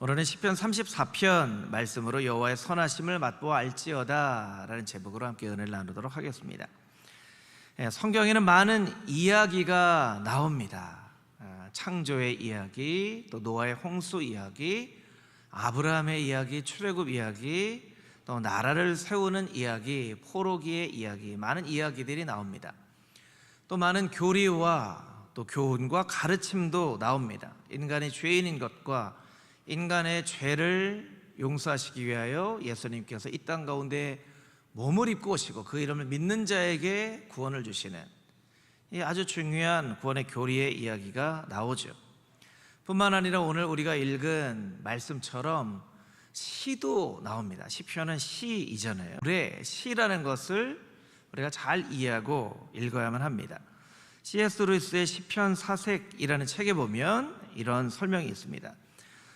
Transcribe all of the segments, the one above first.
오늘은 시편 34편 말씀으로 여호와의 선하심을 맛보아 알지어다 라는 제목으로 함께 은혜를 나누도록 하겠습니다. 성경에는 많은 이야기가 나옵니다. 창조의 이야기, 또 노아의 홍수 이야기, 아브라함의 이야기, 출애굽 이야기, 또 나라를 세우는 이야기, 포로기의 이야기, 많은 이야기들이 나옵니다. 또 많은 교리와 또 교훈과 가르침도 나옵니다. 인간이 죄인인 것과 인간의 죄를 용서하시기 위하여 예수님께서 이 땅 가운데 몸을 입고 오시고 그 이름을 믿는 자에게 구원을 주시는 이 아주 중요한 구원의 교리의 이야기가 나오죠. 뿐만 아니라 오늘 우리가 읽은 말씀처럼 시도 나옵니다. 시편은 시이잖아요. 노래, 시라는 것을 우리가 잘 이해하고 읽어야만 합니다. C.S. 루이스의 시편 사색이라는 책에 보면 이런 설명이 있습니다.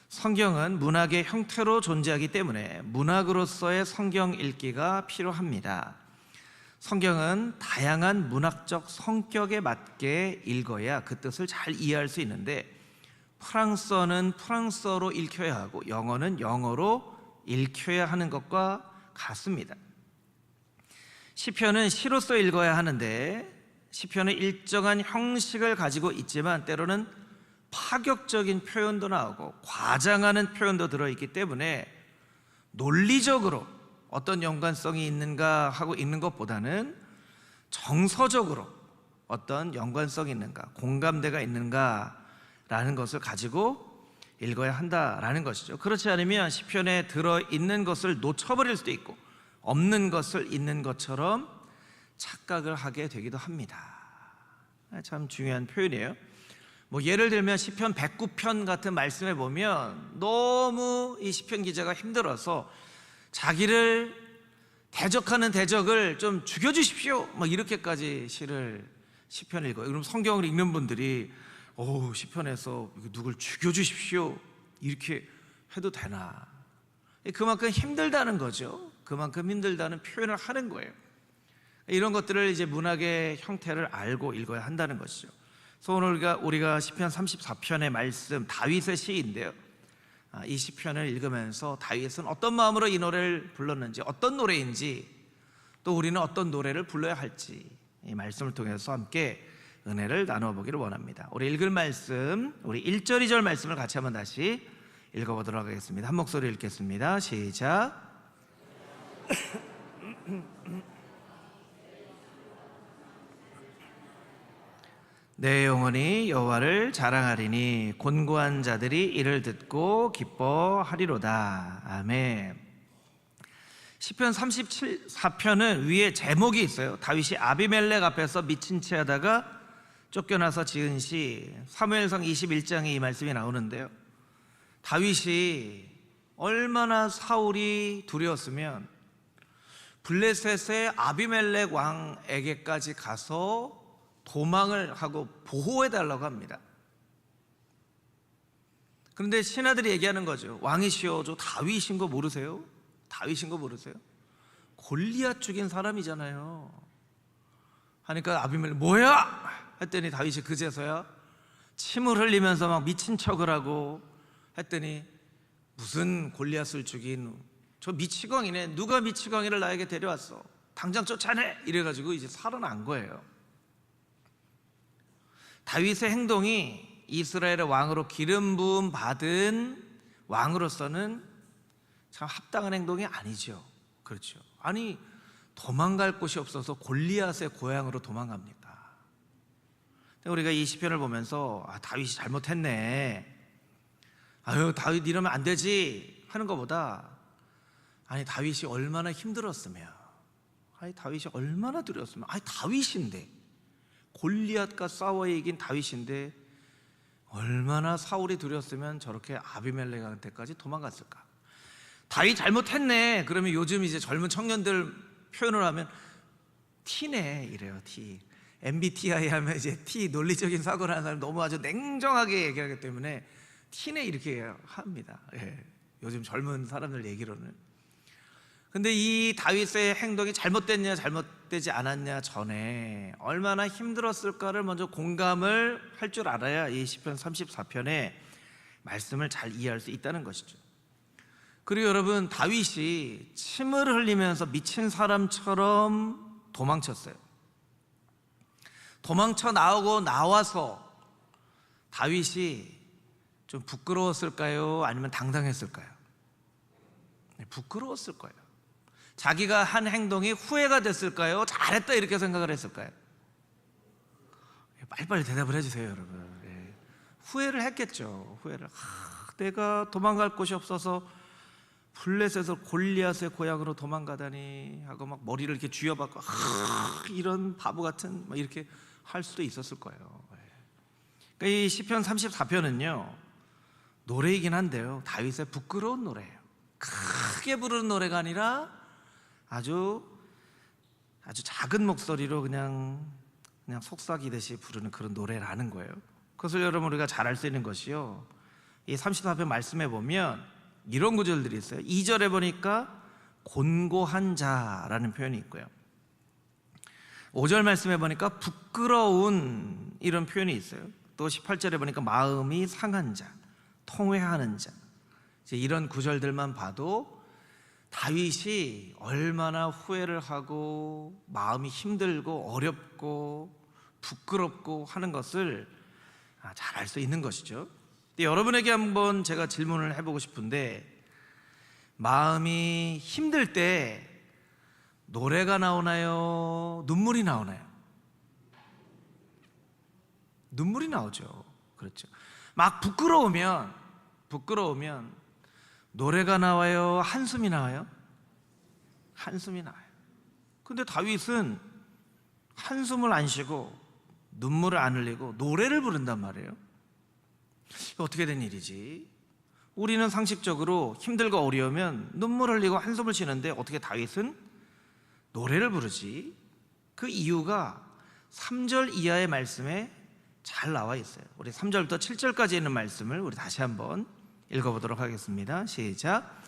성경은 문학의 형태로 존재하기 때문에 문학으로서의 성경 읽기가 필요합니다. 성경은 다양한 문학적 성격에 맞게 읽어야 그 뜻을 잘 이해할 수 있는데, 프랑스어는 프랑스어로 읽혀야 하고 영어는 영어로 읽혀야 하는 것과 같습니다. 시편은 시로서 읽어야 하는데, 시편은 일정한 형식을 가지고 있지만 때로는 파격적인 표현도 나오고 과장하는 표현도 들어있기 때문에 논리적으로 어떤 연관성이 있는가 하고 읽는 것보다는 정서적으로 어떤 연관성이 있는가, 공감대가 있는가라는 것을 가지고 읽어야 한다라는 것이죠. 그렇지 않으면 시편에 들어있는 것을 놓쳐버릴 수도 있고 없는 것을 있는 것처럼 착각을 하게 되기도 합니다. 참 중요한 표현이에요. 예를 들면 시편 109편 같은 말씀에 보면 너무 이 시편 기자가 힘들어서 자기를 대적하는 대적을 좀 죽여주십시오 이렇게까지 시편을 읽어요. 그럼 성경을 읽는 분들이 시편에서 누굴 죽여주십시오 이렇게 해도 되나? 그만큼 힘들다는 거죠. 그만큼 힘들다는 표현을 하는 거예요. 이런 것들을 이제 문학의 형태를 알고 읽어야 한다는 것이죠. 그래서 오늘 우리가 시편 34편의 말씀, 다윗의 시인데요, 이 시편을 읽으면서 다윗은 어떤 마음으로 이 노래를 불렀는지, 어떤 노래인지, 또 우리는 어떤 노래를 불러야 할지 이 말씀을 통해서 함께 은혜를 나누어 보기를 원합니다. 우리 읽을 말씀, 우리 1절 2절 말씀을 같이 한번 다시 읽어보도록 하겠습니다. 한 목소리 읽겠습니다. 시작. 내 영혼이 여호와를 자랑하리니 곤고한 자들이 이를 듣고 기뻐하리로다. 아멘. 시편 34편은 위에 제목이 있어요. 다윗이 아비멜렉 앞에서 미친 채 하다가 쫓겨나서 지은 시, 사무엘상 21장에 이 말씀이 나오는데요, 다윗이 얼마나 사울이 두려웠으면 블레셋의 아비멜렉 왕에게까지 가서 도망을 하고 보호해달라고 합니다. 그런데 신하들이 얘기하는 거죠. 왕이시여, 저 다윗인 거 모르세요? 다윗인 거 모르세요? 골리앗 죽인 사람이잖아요. 하니까 아비멜렉 뭐야? 했더니 다윗이 그제서야 침을 흘리면서 막 미친 척을 하고 했더니 무슨 골리앗을 죽인 저 미치광이네, 누가 미치광이를 나에게 데려왔어, 당장 쫓아내, 이래가지고 이제 살아난 거예요. 다윗의 행동이 이스라엘의 왕으로 기름 부음 받은 왕으로서는 참 합당한 행동이 아니죠. 그렇죠. 아니, 도망갈 곳이 없어서 골리앗의 고향으로 도망갑니다. 우리가 이 시편을 보면서 다윗이 잘못했네, 다윗 이러면 안 되지 하는 것보다, 다윗이 얼마나 힘들었으면, 다윗이 얼마나 두려웠으면, 다윗인데, 골리앗과 싸워 이긴 다윗인데 얼마나 사울이 두려웠으면 저렇게 아비멜렉한테까지 도망갔을까? 다윗 잘못했네. 그러면 요즘 이제 젊은 청년들 표현을 하면 T네 이래요. T. MBTI 하면 이제 T, 논리적인 사고를 하는 사람 너무 아주 냉정하게 얘기하기 때문에 T네 이렇게 합니다. 요즘 젊은 사람들 얘기로는. 근데 이 다윗의 행동이 잘못됐냐 잘못되지 않았냐 전에 얼마나 힘들었을까를 먼저 공감을 할 줄 알아야 이 시편 34편에 말씀을 잘 이해할 수 있다는 것이죠. 그리고 여러분, 다윗이 침을 흘리면서 미친 사람처럼 도망쳤어요. 도망쳐 나와서 다윗이 좀 부끄러웠을까요? 아니면 당당했을까요? 부끄러웠을 거예요. 자기가 한 행동이 후회가 됐을까요? 잘했다 이렇게 생각을 했을까요? 빨리빨리 대답을 해주세요, 여러분. 후회를 했겠죠. 후회를. 내가 도망갈 곳이 없어서 블레셋에서 골리앗의 고향으로 도망가다니 하고 막 머리를 이렇게 쥐어박고 이런 바보 같은 막 이렇게 할 수도 있었을 거예요. 그러니까 이 시편 34편은요 노래이긴 한데요, 다윗의 부끄러운 노래예요. 크게 부르는 노래가 아니라 아주 작은 목소리로 그냥 속삭이듯이 부르는 그런 노래라는 거예요. 그것을 여러분 우리가 잘 알 수 있는 것이요, 이 34편 말씀에 보면 이런 구절들이 있어요. 2절에 보니까 곤고한 자라는 표현이 있고요, 5절 말씀에 보니까 부끄러운 이런 표현이 있어요. 또 18절에 보니까 마음이 상한 자, 통회하는 자. 이런 구절들만 봐도 다윗이 얼마나 후회를 하고 마음이 힘들고 어렵고 부끄럽고 하는 것을 잘 알 수 있는 것이죠. 여러분에게 한번 제가 질문을 해보고 싶은데, 마음이 힘들 때 노래가 나오나요? 눈물이 나오나요? 눈물이 나오죠. 그렇죠. 막 부끄러우면 노래가 나와요? 한숨이 나와요? 한숨이 나와요. 근데 다윗은 한숨을 안 쉬고 눈물을 안 흘리고 노래를 부른단 말이에요. 어떻게 된 일이지? 우리는 상식적으로 힘들고 어려우면 눈물 흘리고 한숨을 쉬는데 어떻게 다윗은 노래를 부르지? 그 이유가 3절 이하의 말씀에 잘 나와 있어요. 우리 3절부터 7절까지 있는 말씀을 우리 다시 한번 읽어보도록 하겠습니다. 시작.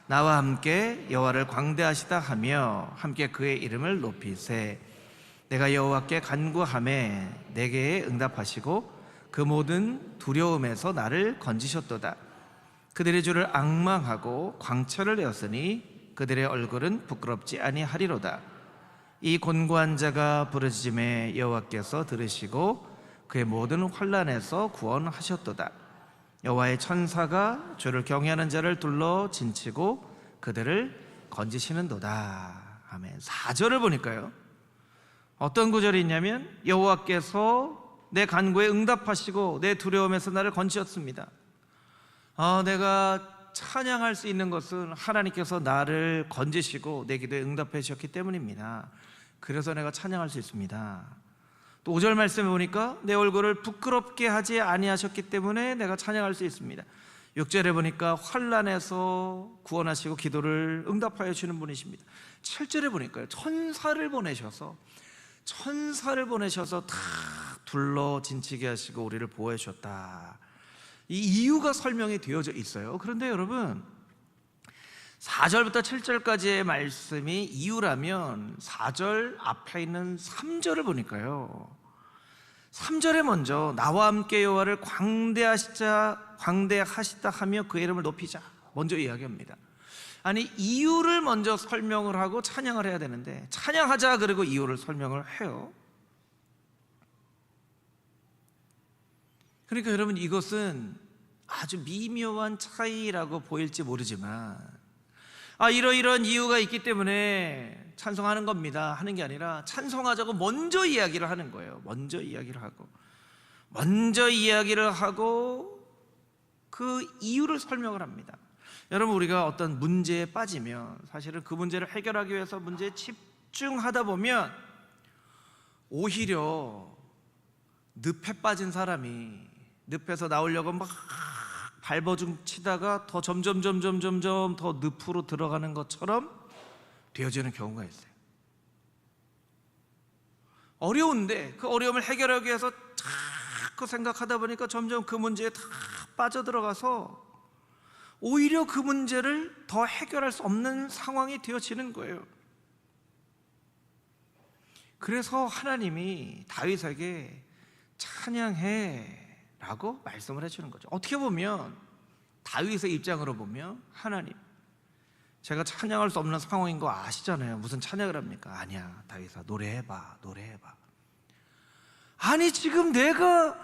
나와 함께 여호와를 광대하시다 하며 함께 그의 이름을 높이세. 내가 여호와께 간구하매 내게 응답하시고 그 모든 두려움에서 나를 건지셨도다. 그들의 주를 앙망하고 광채를 내었으니 그들의 얼굴은 부끄럽지 아니하리로다. 이 곤고한 자가 부르짖음에 여호와께서 들으시고 그의 모든 환난에서 구원하셨도다. 여호와의 천사가 주를 경외하는 자를 둘러 진치고 그들을 건지시는도다. 아멘. 4절을 보니까요, 어떤 구절이 있냐면 여호와께서 내 간구에 응답하시고 내 두려움에서 나를 건지셨습니다. 내가 찬양할 수 있는 것은 하나님께서 나를 건지시고 내 기도에 응답해 주셨기 때문입니다. 그래서 내가 찬양할 수 있습니다. 또 5절 말씀에 보니까 내 얼굴을 부끄럽게 하지 아니하셨기 때문에 내가 찬양할 수 있습니다. 6절에 보니까 환난에서 구원하시고 기도를 응답하여 주시는 분이십니다. 7절에 보니까요, 천사를 보내셔서 다 둘러 진치게 하시고 우리를 보호해 주셨다. 이 이유가 설명이 되어져 있어요. 그런데 여러분, 4절부터 7절까지의 말씀이 이유라면 4절 앞에 있는 3절을 보니까요, 3절에 먼저 나와 함께 여호와를 광대하시다 하며 그의 이름을 높이자 먼저 이야기합니다. 아니, 이유를 먼저 설명을 하고 찬양을 해야 되는데 찬양하자 그리고 이유를 설명을 해요. 그러니까 여러분, 이것은 아주 미묘한 차이라고 보일지 모르지만 이러이러한 이유가 있기 때문에 찬송하는 겁니다 하는 게 아니라 찬송하자고 먼저 이야기를 하는 거예요. 먼저 이야기를 하고 그 이유를 설명을 합니다. 여러분, 우리가 어떤 문제에 빠지면 사실은 그 문제를 해결하기 위해서 문제에 집중하다 보면 오히려 늪에 빠진 사람이 늪에서 나오려고 막 발버둥 치다가 더 점점 더 늪으로 들어가는 것처럼 되어지는 경우가 있어요. 어려운데 그 어려움을 해결하기 위해서 자꾸 생각하다 보니까 점점 그 문제에 다 빠져들어가서 오히려 그 문제를 더 해결할 수 없는 상황이 되어지는 거예요. 그래서 하나님이 다윗에게 찬양해 라고 말씀을 해주는 거죠. 어떻게 보면 다윗의 입장으로 보면, 하나님, 제가 찬양할 수 없는 상황인 거 아시잖아요. 무슨 찬양을 합니까? 아니야, 다윗아, 노래해봐. 아니, 지금 내가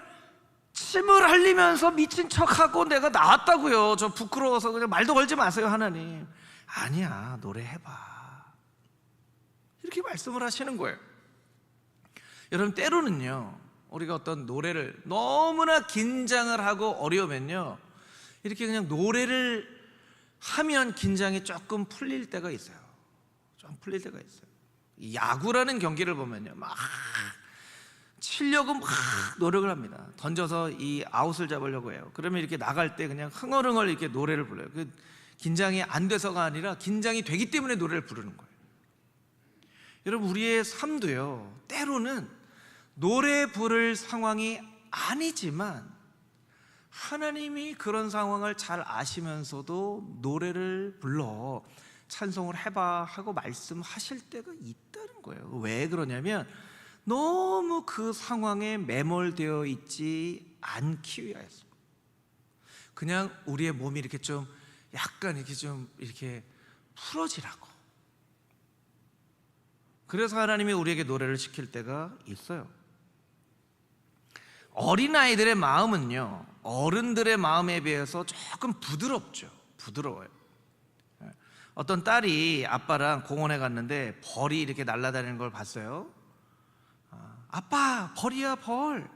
침을 흘리면서 미친 척하고 내가 나왔다고요. 저 부끄러워서 그냥 말도 걸지 마세요, 하나님. 아니야, 노래해봐. 이렇게 말씀을 하시는 거예요. 여러분, 때로는요, 우리가 어떤 노래를 너무나 긴장을 하고 어려우면요, 이렇게 그냥 노래를 하면 긴장이 조금 풀릴 때가 있어요. 좀 풀릴 때가 있어요. 이 야구라는 경기를 보면요, 막 치려고 막 노력을 합니다. 던져서 이 아웃을 잡으려고 해요. 그러면 이렇게 나갈 때 그냥 흥얼흥얼 이렇게 노래를 불러요. 그 긴장이 안 돼서가 아니라 긴장이 되기 때문에 노래를 부르는 거예요. 여러분, 우리의 삶도요, 때로는 노래 부를 상황이 아니지만 하나님이 그런 상황을 잘 아시면서도 노래를 불러 찬송을 해봐 하고 말씀하실 때가 있다는 거예요. 왜 그러냐면 너무 그 상황에 매몰되어 있지 않기 위하였습니다. 그냥 우리의 몸이 이렇게 좀 약간 이렇게 좀 이렇게 풀어지라고. 그래서 하나님이 우리에게 노래를 시킬 때가 있어요. 어린아이들의 마음은요, 어른들의 마음에 비해서 조금 부드러워요. 어떤 딸이 아빠랑 공원에 갔는데 벌이 이렇게 날아다니는 걸 봤어요. 아빠, 벌이야, 벌.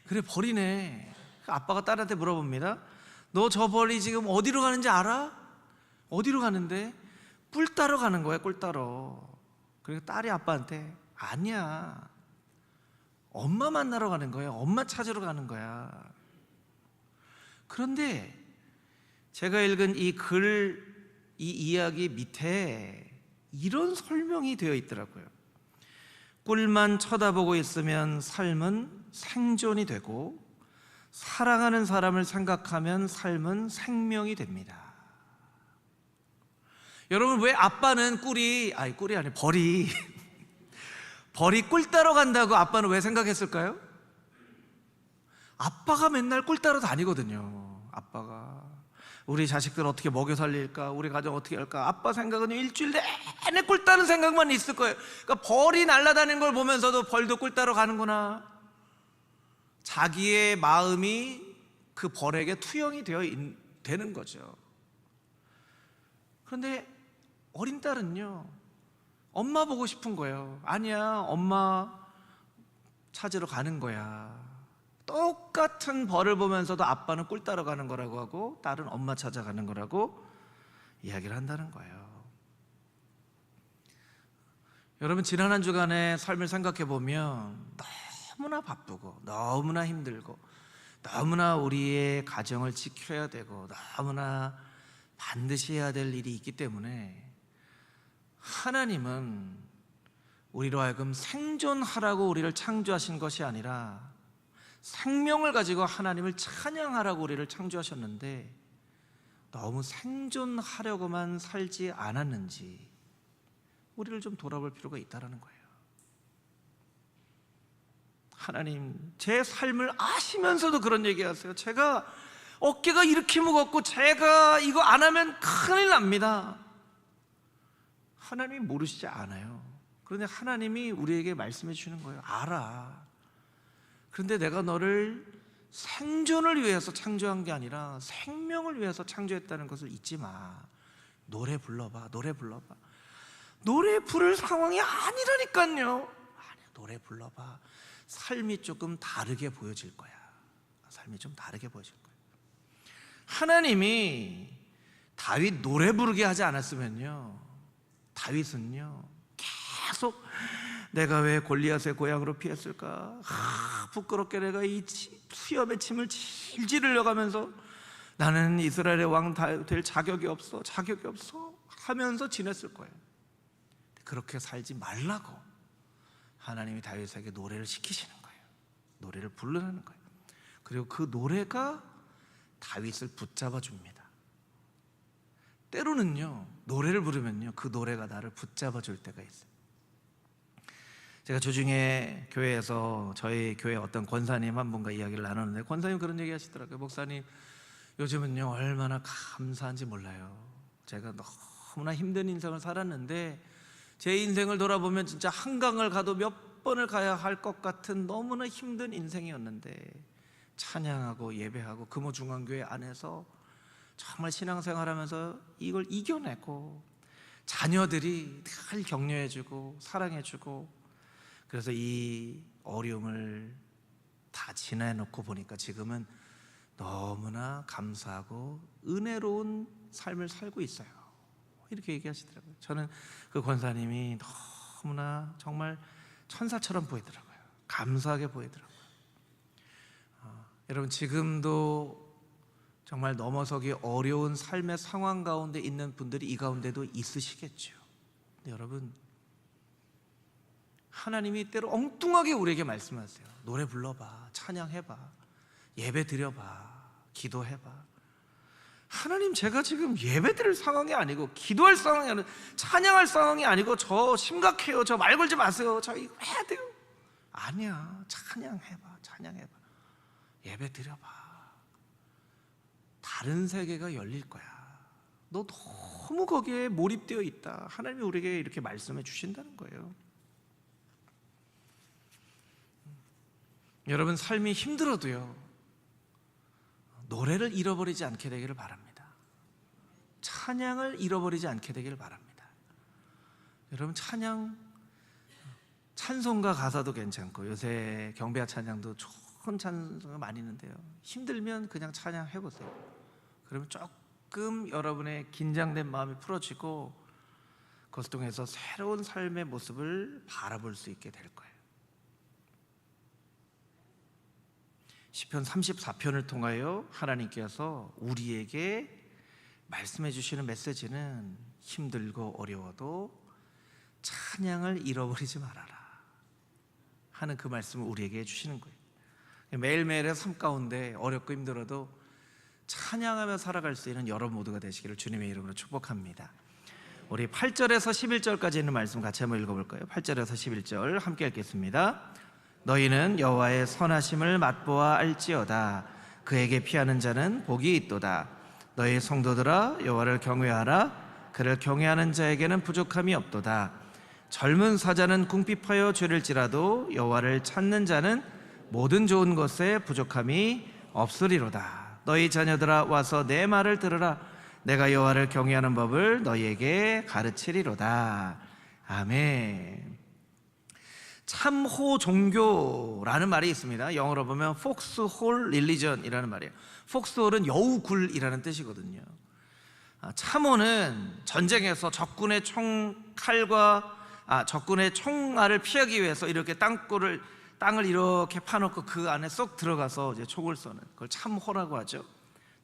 그래, 벌이네. 아빠가 딸한테 물어봅니다. 너 저 벌이 지금 어디로 가는지 알아? 어디로 가는데? 꿀 따러 가는 거야, 꿀 따러. 그리고 딸이 아빠한테, 아니야, 엄마 만나러 가는 거야. 엄마 찾으러 가는 거야. 그런데 제가 읽은 이 이야기 밑에 이런 설명이 되어 있더라고요. 꿀만 쳐다보고 있으면 삶은 생존이 되고, 사랑하는 사람을 생각하면 삶은 생명이 됩니다. 여러분, 왜 아빠는 꿀이 아니 벌이 꿀 따러 간다고 아빠는 왜 생각했을까요? 아빠가 맨날 꿀 따러 다니거든요. 아빠가 우리 자식들 어떻게 먹여 살릴까, 우리 가정 어떻게 할까, 아빠 생각은 일주일 내내 꿀 따는 생각만 있을 거예요. 그러니까 벌이 날아다니는 걸 보면서도 벌도 꿀 따러 가는구나, 자기의 마음이 그 벌에게 투영이 되는 거죠. 그런데 어린 딸은요, 엄마 보고 싶은 거예요. 아니야, 엄마 찾으러 가는 거야. 똑같은 벌을 보면서도 아빠는 꿀 따러 가는 거라고 하고 딸은 엄마 찾아가는 거라고 이야기를 한다는 거예요. 여러분, 지난 한 주간의 삶을 생각해 보면 너무나 바쁘고 너무나 힘들고 너무나 우리의 가정을 지켜야 되고 너무나 반드시 해야 될 일이 있기 때문에 하나님은 우리로 하여금 생존하라고 우리를 창조하신 것이 아니라 생명을 가지고 하나님을 찬양하라고 우리를 창조하셨는데, 너무 생존하려고만 살지 않았는지 우리를 좀 돌아볼 필요가 있다는 거예요. 하나님, 제 삶을 아시면서도 그런 얘기하세요. 제가 어깨가 이렇게 무겁고 제가 이거 안 하면 큰일 납니다. 하나님이 모르시지 않아요. 그런데 하나님이 우리에게 말씀해 주시는 거예요. 알아. 그런데 내가 너를 생존을 위해서 창조한 게 아니라 생명을 위해서 창조했다는 것을 잊지 마. 노래 불러봐. 노래 부를 상황이 아니라니까요. 아니야, 노래 불러봐. 삶이 조금 다르게 보여질 거야. 삶이 좀 다르게 보여질 거야. 하나님이 다윗 노래 부르게 하지 않았으면요, 다윗은요 계속 내가 왜 골리앗의 고향으로 피했을까? 부끄럽게 내가 이 수염의 침을 질질 흘려가면서 나는 이스라엘의 왕 될 자격이 없어 하면서 지냈을 거예요. 그렇게 살지 말라고 하나님이 다윗에게 노래를 시키시는 거예요. 노래를 부르라는 거예요. 그리고 그 노래가 다윗을 붙잡아 줍니다. 때로는요, 노래를 부르면요, 그 노래가 나를 붙잡아 줄 때가 있어요. 제가 주중에 교회에서 저희 교회 어떤 권사님 한 분과 이야기를 나눴는데 권사님 그런 얘기 하시더라고요. 목사님, 요즘은요 얼마나 감사한지 몰라요. 제가 너무나 힘든 인생을 살았는데 제 인생을 돌아보면 진짜 한강을 가도 몇 번을 가야 할 것 같은 너무나 힘든 인생이었는데 찬양하고 예배하고 금호중앙교회 안에서 정말 신앙생활하면서 이걸 이겨내고 자녀들이 늘 격려해주고 사랑해주고, 그래서 이 어려움을 다 지나놓고 보니까 지금은 너무나 감사하고 은혜로운 삶을 살고 있어요. 이렇게 얘기하시더라고요. 저는 그 권사님이 너무나 정말 천사처럼 보이더라고요. 감사하게 보이더라고요. 여러분, 지금도 정말 넘어서기 어려운 삶의 상황 가운데 있는 분들이 이 가운데도 있으시겠죠. 근데 여러분, 하나님이 때로 엉뚱하게 우리에게 말씀하세요. 노래 불러봐, 찬양해봐, 예배 드려봐, 기도해봐. 하나님, 제가 지금 예배 드릴 상황이 아니고 기도할 상황이 아니고 찬양할 상황이 아니고 저 심각해요, 저 말 걸지 마세요, 저 이거 해야 돼요. 아니야, 찬양해봐, 찬양해봐, 예배 드려봐. 다른 세계가 열릴 거야. 너 너무 거기에 몰입되어 있다. 하나님이 우리에게 이렇게 말씀해 주신다는 거예요. 여러분, 삶이 힘들어도요 노래를 잃어버리지 않게 되기를 바랍니다. 찬양을 잃어버리지 않게 되기를 바랍니다. 여러분, 찬송가 가사도 괜찮고 요새 경배와 찬양도 좋은 찬송가 많이 있는데요, 힘들면 그냥 찬양해보세요. 그러면 조금 여러분의 긴장된 마음이 풀어지고 그것을 통해서 새로운 삶의 모습을 바라볼 수 있게 될 거예요. 시편 34편을 통하여 하나님께서 우리에게 말씀해 주시는 메시지는 힘들고 어려워도 찬양을 잃어버리지 말아라 하는 그 말씀을 우리에게 해주시는 거예요. 매일매일의 삶 가운데 어렵고 힘들어도 찬양하며 살아갈 수 있는 여러분 모두가 되시기를 주님의 이름으로 축복합니다. 우리 8절에서 11절까지 있는 말씀 같이 한번 읽어볼까요? 8절에서 11절 함께 읽겠습니다. 너희는 여호와의 선하심을 맛보아 알지어다. 그에게 피하는 자는 복이 있도다. 너희 성도들아, 여호와를 경외하라. 그를 경외하는 자에게는 부족함이 없도다. 젊은 사자는 궁핍하여 죄를지라도 여호와를 찾는 자는 모든 좋은 것에 부족함이 없으리로다. 너희 자녀들아, 와서 내 말을 들으라. 내가 여호와를 경외하는 법을 너희에게 가르치리로다. 아멘. 참호 종교라는 말이 있습니다. 영어로 보면 foxhole religion이라는 말이에요. foxhole은 여우굴이라는 뜻이거든요. 참호는 전쟁에서 적군의 총알을 피하기 위해서 이렇게 땅을 이렇게 파놓고 그 안에 쏙 들어가서 이제 총을 쏘는 그걸 참호라고 하죠.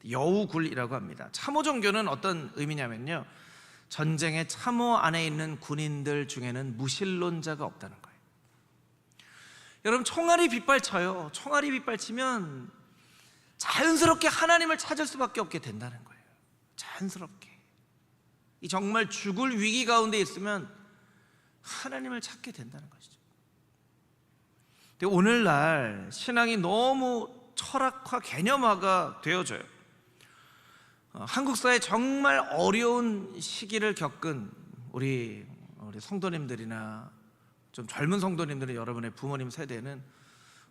여우굴이라고 합니다. 참호 종교는 어떤 의미냐면요, 전쟁의 참호 안에 있는 군인들 중에는 무신론자가 없다는 거예요. 여러분, 총알이 빗발쳐요. 총알이 빗발치면 자연스럽게 하나님을 찾을 수밖에 없게 된다는 거예요. 자연스럽게. 이 정말 죽을 위기 가운데 있으면 하나님을 찾게 된다는 것이죠. 근데 오늘날 신앙이 너무 철학화, 개념화가 되어져요. 한국 사회 정말 어려운 시기를 겪은 우리 성도님들이나 좀 젊은 성도님들은 여러분의 부모님 세대는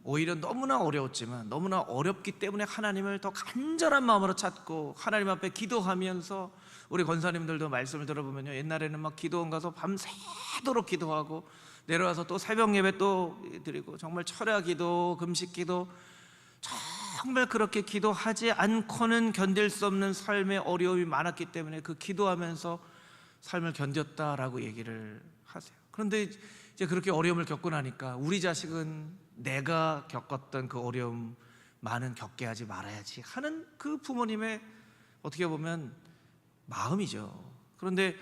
오히려 너무나 어려웠지만 너무나 어렵기 때문에 하나님을 더 간절한 마음으로 찾고 하나님 앞에 기도하면서, 우리 권사님들도 말씀을 들어보면요, 옛날에는 막 기도원 가서 밤새도록 기도하고 내려와서 또 새벽 예배 또 드리고 정말 철야 기도, 금식 기도, 정말 그렇게 기도하지 않고는 견딜 수 없는 삶의 어려움이 많았기 때문에 그 기도하면서 삶을 견뎠다라고 얘기를 하세요. 그런데 이제 그렇게 어려움을 겪고 나니까 우리 자식은 내가 겪었던 그 어려움만은 겪게 하지 말아야지 하는 그 부모님의 어떻게 보면 마음이죠. 그런데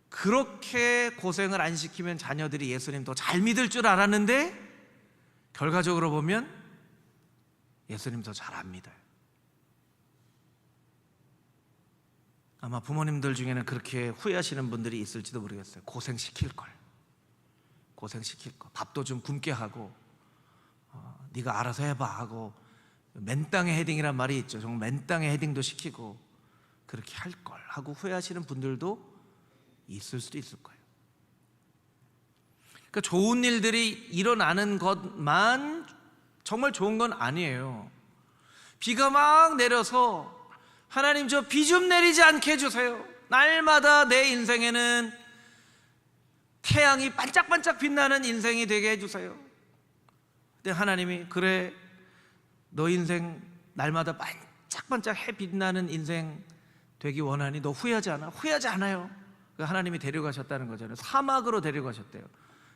그렇게 고생을 안 시키면 자녀들이 예수님 더 잘 믿을 줄 알았는데 결과적으로 보면 예수님 더 잘 안 믿어요. 아마 부모님들 중에는 그렇게 후회하시는 분들이 있을지도 모르겠어요. 고생시킬 걸, 고생시킬 거, 밥도 좀 굶게 하고 네가 알아서 해봐 하고, 맨땅에 헤딩이란 말이 있죠. 정말 맨땅에 헤딩도 시키고 그렇게 할 걸 하고 후회하시는 분들도 있을 수도 있을 거예요. 그러니까 좋은 일들이 일어나는 것만 정말 좋은 건 아니에요. 비가 막 내려서 하나님 저 비 좀 내리지 않게 해주세요. 날마다 내 인생에는 태양이 반짝반짝 빛나는 인생이 되게 해주세요. 근데 하나님이 그래, 너 인생 날마다 반짝반짝 해 빛나는 인생 되기 원하니 너 후회하지 않아? 후회하지 않아요. 하나님이 데려가셨다는 거잖아요. 사막으로 데려가셨대요.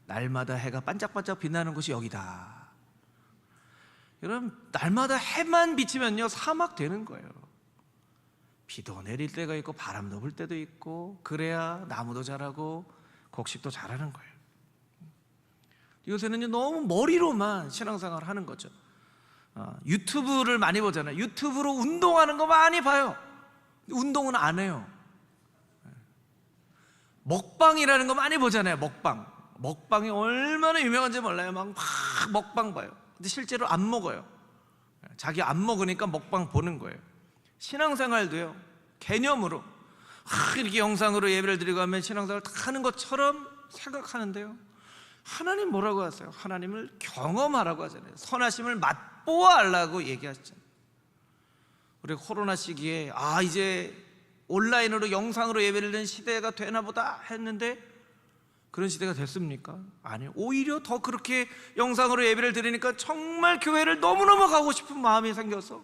날마다 해가 반짝반짝 빛나는 곳이 여기다. 여러분, 날마다 해만 비치면요 사막 되는 거예요. 비도 내릴 때가 있고 바람도 불 때도 있고, 그래야 나무도 자라고 곡식도 자라는 거예요. 요새는 너무 머리로만 신앙생활을 하는 거죠. 유튜브를 많이 보잖아요. 유튜브로 운동하는 거 많이 봐요. 운동은 안 해요. 먹방이라는 거 많이 보잖아요. 먹방이 얼마나 유명한지 몰라요. 막 먹방 봐요. 근데 실제로 안 먹어요. 자기 안 먹으니까 먹방 보는 거예요. 신앙생활도요, 개념으로 이렇게 영상으로 예배를 드리고 하면 신앙생활 다 하는 것처럼 생각하는데요, 하나님 뭐라고 하세요? 하나님을 경험하라고 하잖아요. 선하심을 맛보아하라고 얘기하시잖아요. 우리 코로나 시기에 이제 온라인으로 영상으로 예배를 드리는 시대가 되나 보다 했는데 그런 시대가 됐습니까? 아니요. 오히려 더 그렇게 영상으로 예배를 드리니까 정말 교회를 너무너무 가고 싶은 마음이 생겨서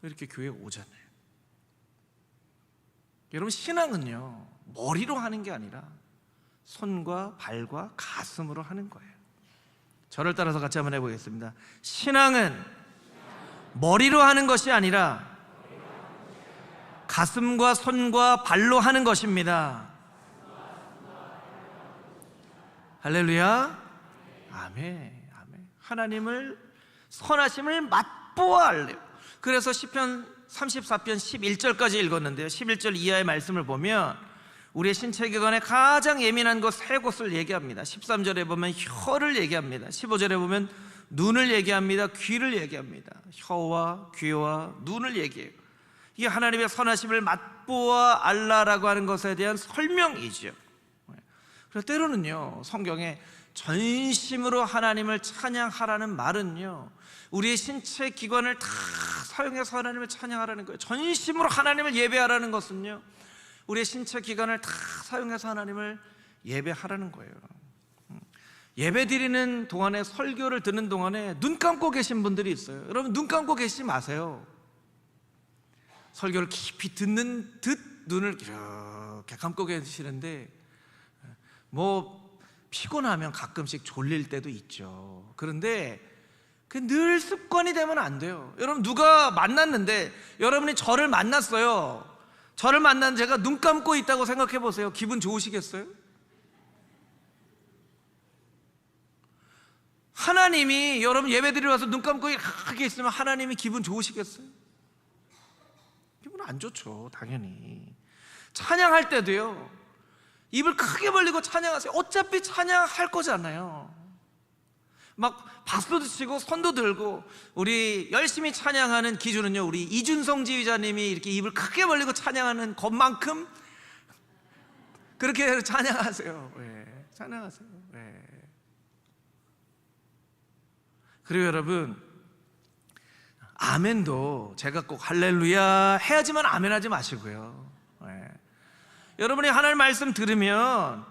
이렇게 교회에 오잖아요. 여러분, 신앙은요 머리로 하는 게 아니라 손과 발과 가슴으로 하는 거예요. 저를 따라서 같이 한번 해보겠습니다. 신앙은 머리로 하는 것이 아니라 가슴과 손과 발로 하는 것입니다. 할렐루야. 아멘. 하나님을 선하심을 맛보아 알래요. 그래서 시편 34편 11절까지 읽었는데요, 11절 이하의 말씀을 보면 우리의 신체 기관의 가장 예민한 곳 세 곳을 얘기합니다. 13절에 보면 혀를 얘기합니다. 15절에 보면 눈을 얘기합니다. 귀를 얘기합니다. 혀와 귀와 눈을 얘기해요. 이게 하나님의 선하심을 맛보아 알라라고 하는 것에 대한 설명이죠. 그래서 때로는요 성경에 전심으로 하나님을 찬양하라는 말은요, 우리의 신체 기관을 다 사용해서 하나님을 찬양하라는 거예요. 전심으로 하나님을 예배하라는 것은요, 우리의 신체 기관을 다 사용해서 하나님을 예배하라는 거예요. 예배 드리는 동안에, 설교를 듣는 동안에 눈 감고 계신 분들이 있어요. 여러분, 눈 감고 계시지 마세요. 설교를 깊이 듣는 듯 눈을 이렇게 감고 계시는데, 피곤하면 가끔씩 졸릴 때도 있죠. 그런데 늘 습관이 되면 안 돼요. 여러분, 누가 만났는데 여러분이 저를 만났어요. 저를 만난 제가 눈 감고 있다고 생각해 보세요. 기분 좋으시겠어요? 하나님이 여러분 예배드리러 와서 눈 감고 이렇게 있으면 하나님이 기분 좋으시겠어요? 기분 안 좋죠, 당연히. 찬양할 때도요, 입을 크게 벌리고 찬양하세요. 어차피 찬양할 거잖아요. 막 박수도 치고 손도 들고. 우리 열심히 찬양하는 기준은요, 우리 이준성 지휘자님이 이렇게 입을 크게 벌리고 찬양하는 것만큼 그렇게 찬양하세요. 네, 찬양하세요. 네. 그리고 여러분, 아멘도 제가 꼭 할렐루야 해야지만 아멘하지 마시고요. 네. 여러분이 하나님 말씀 들으면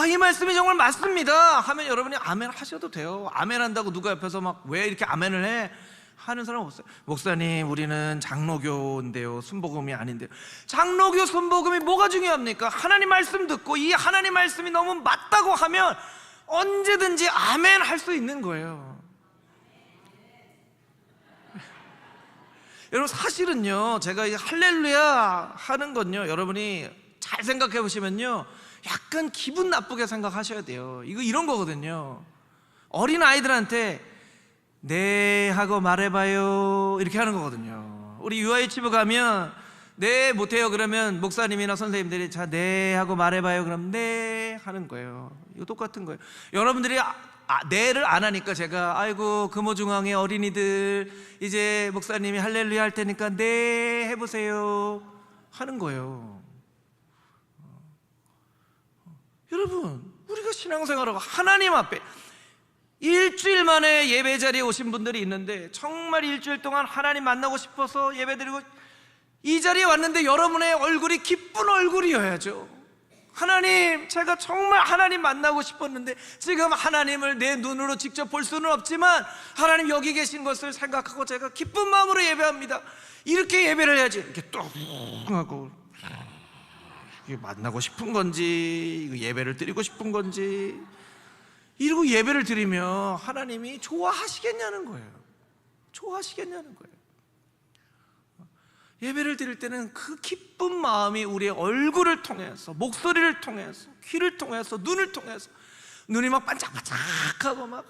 이 말씀이 정말 맞습니다 하면 여러분이 아멘 하셔도 돼요. 아멘 한다고 누가 옆에서 막 왜 이렇게 아멘을 해? 하는 사람 없어요. 목사님, 우리는 장로교인데요, 순복음이 아닌데요. 장로교, 순복음이 뭐가 중요합니까? 하나님 말씀 듣고 이 하나님 말씀이 너무 맞다고 하면 언제든지 아멘 할 수 있는 거예요. 여러분, 사실은요, 제가 이 할렐루야 하는 건요, 여러분이 잘 생각해 보시면요, 약간 기분 나쁘게 생각하셔야 돼요. 이거 이런 거거든요. 어린 아이들한테 네 하고 말해봐요 이렇게 하는 거거든요. 우리 UI치부 가면 네 못해요 그러면 목사님이나 선생님들이 자 네 하고 말해봐요. 그럼 네 하는 거예요. 이거 똑같은 거예요. 여러분들이 네를 안 하니까 제가 아이고 금호중앙의 어린이들 이제 목사님이 할렐루야 할 테니까 네 해보세요 하는 거예요. 여러분, 우리가 신앙생활하고 하나님 앞에 일주일 만에 예배 자리에 오신 분들이 있는데 정말 일주일 동안 하나님 만나고 싶어서 예배드리고 이 자리에 왔는데 여러분의 얼굴이 기쁜 얼굴이어야죠. 하나님, 제가 정말 하나님 만나고 싶었는데 지금 하나님을 내 눈으로 직접 볼 수는 없지만 하나님 여기 계신 것을 생각하고 제가 기쁜 마음으로 예배합니다. 이렇게 예배를 해야지. 이렇게 뚝 하고 이게 만나고 싶은 건지 예배를 드리고 싶은 건지 이러고 예배를 드리면 하나님이 좋아하시겠냐는 거예요. 좋아하시겠냐는 거예요. 예배를 드릴 때는 그 기쁜 마음이 우리의 얼굴을 통해서, 목소리를 통해서, 귀를 통해서, 눈을 통해서, 눈이 막 반짝반짝하고 막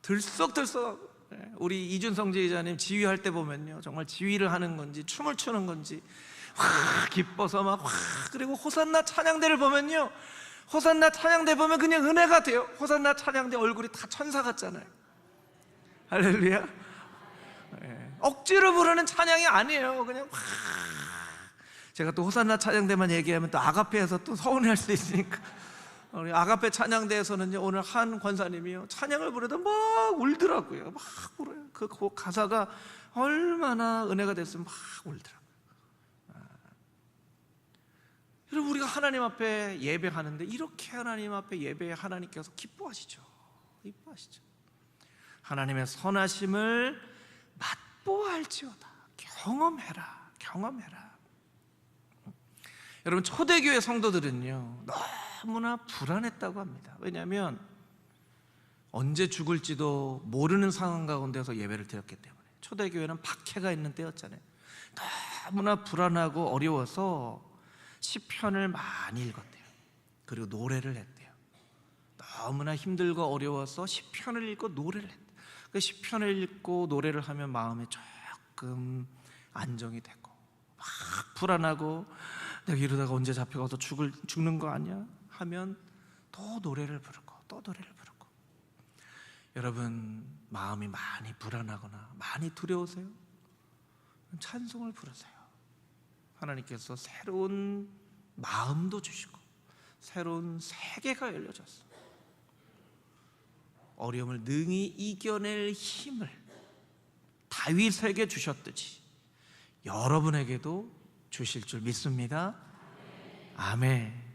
들썩들썩하고. 우리 이준성 지휘자님 지휘할 때 보면요, 정말 지휘를 하는 건지 춤을 추는 건지 기뻐서 막 그리고 호산나 찬양대를 보면요, 호산나 찬양대 보면 그냥 은혜가 돼요. 호산나 찬양대 얼굴이 다 천사 같잖아요. 할렐루야. 억지로 부르는 찬양이 아니에요. 그냥 제가 또 호산나 찬양대만 얘기하면 또 아가페에서 또 서운해할 수 있으니까 우리 아가페 찬양대에서는요, 오늘 한 권사님이요 찬양을 부르다 막 울더라고요. 막 울어요. 그 가사가 얼마나 은혜가 됐으면 막 울더라고요. 여러분, 우리가 하나님 앞에 예배하는데 이렇게 하나님 앞에 예배에 하나님께서 기뻐하시죠. 기뻐하시죠. 하나님의 선하심을 맛보아할지어다. 경험해라. 경험해라. 여러분, 초대교회 성도들은요 너무나 불안했다고 합니다. 왜냐하면 언제 죽을지도 모르는 상황 가운데서 예배를 드렸기 때문에. 초대교회는 박해가 있는 때였잖아요. 너무나 불안하고 어려워서 시편을 많이 읽었대요. 그리고 노래를 했대요. 너무나 힘들고 어려워서 시편을 읽고 노래를 했대요. 그 시편을 읽고 노래를 하면 마음이 조금 안정이 되고, 막 불안하고 내가 이러다가 언제 잡혀가서 죽는 거 아니야 하면 또 노래를 부르고 또 노래를 부르고. 여러분, 마음이 많이 불안하거나 많이 두려우세요? 찬송을 부르세요. 하나님께서 새로운 마음도 주시고 새로운 세계가 열려졌어. 어려움을 능히 이겨낼 힘을 다윗에게 주셨듯이 여러분에게도 주실 줄 믿습니다. 아멘.